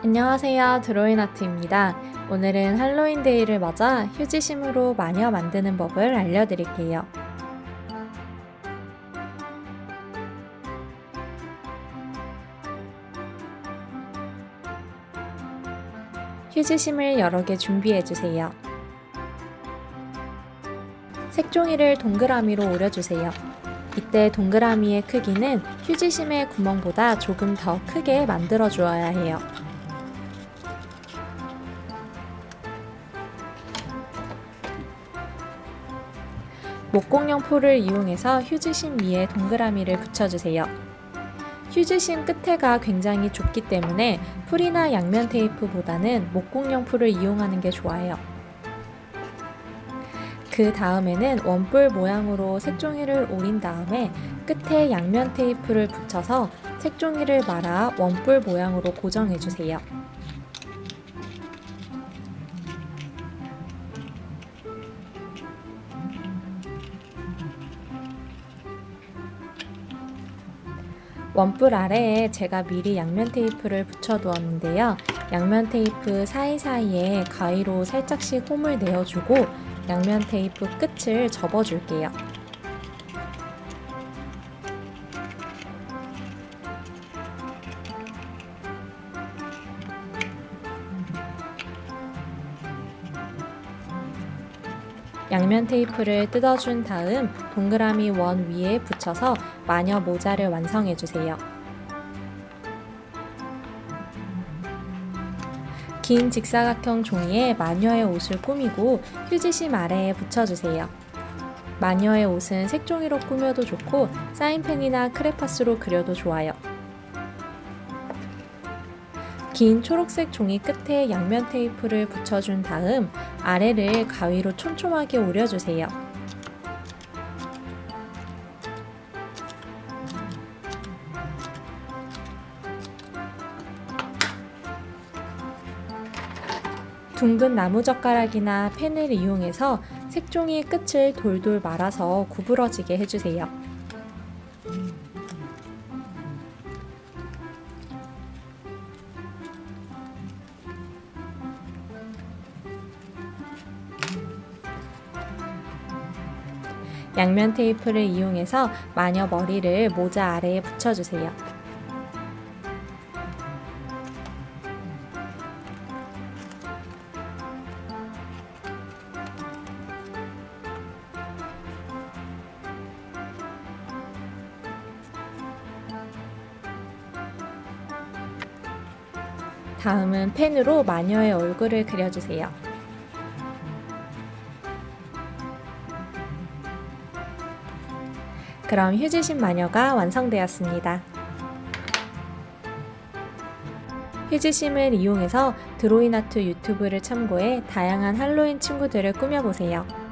안녕하세요. 드로잉 아트입니다. 오늘은 할로윈 데이를 맞아 휴지심으로 마녀 만드는 법을 알려드릴게요. 휴지심을 여러 개 준비해주세요. 색종이를 동그라미로 오려주세요. 이때 동그라미의 크기는 휴지심의 구멍보다 조금 더 크게 만들어 주어야 해요. 목공용 포를 이용해서 휴지심 위에 동그라미를 붙여주세요. 휴지심 끝에가 굉장히 좁기 때문에 풀이나 양면 테이프보다는 목공용 풀을 이용하는 게 좋아요. 그 다음에는 원뿔 모양으로 색종이를 오린 다음에 끝에 양면 테이프를 붙여서 색종이를 말아 원뿔 모양으로 고정해주세요. 원뿔 아래에 제가 미리 양면 테이프를 붙여 두었는데요. 양면 테이프 사이사이에 가위로 살짝씩 홈을 내어주고 양면 테이프 끝을 접어줄게요. 양면 테이프를 뜯어준 다음 동그라미 원 위에 붙여서 마녀 모자를 완성해주세요. 긴 직사각형 종이에 마녀의 옷을 꾸미고 휴지심 아래에 붙여주세요. 마녀의 옷은 색종이로 꾸며도 좋고 사인펜이나 크레파스로 그려도 좋아요. 긴 초록색 종이 끝에 양면 테이프를 붙여준 다음 아래를 가위로 촘촘하게 오려주세요. 둥근 나무젓가락이나 펜을 이용해서 색종이 끝을 돌돌 말아서 구부러지게 해주세요. 양면 테이프를 이용해서 마녀 머리를 모자 아래에 붙여주세요. 다음은 펜으로 마녀의 얼굴을 그려주세요. 그럼 휴지심 마녀가 완성되었습니다. 휴지심을 이용해서 드로잉 아트 유튜브를 참고해 다양한 할로윈 친구들을 꾸며보세요.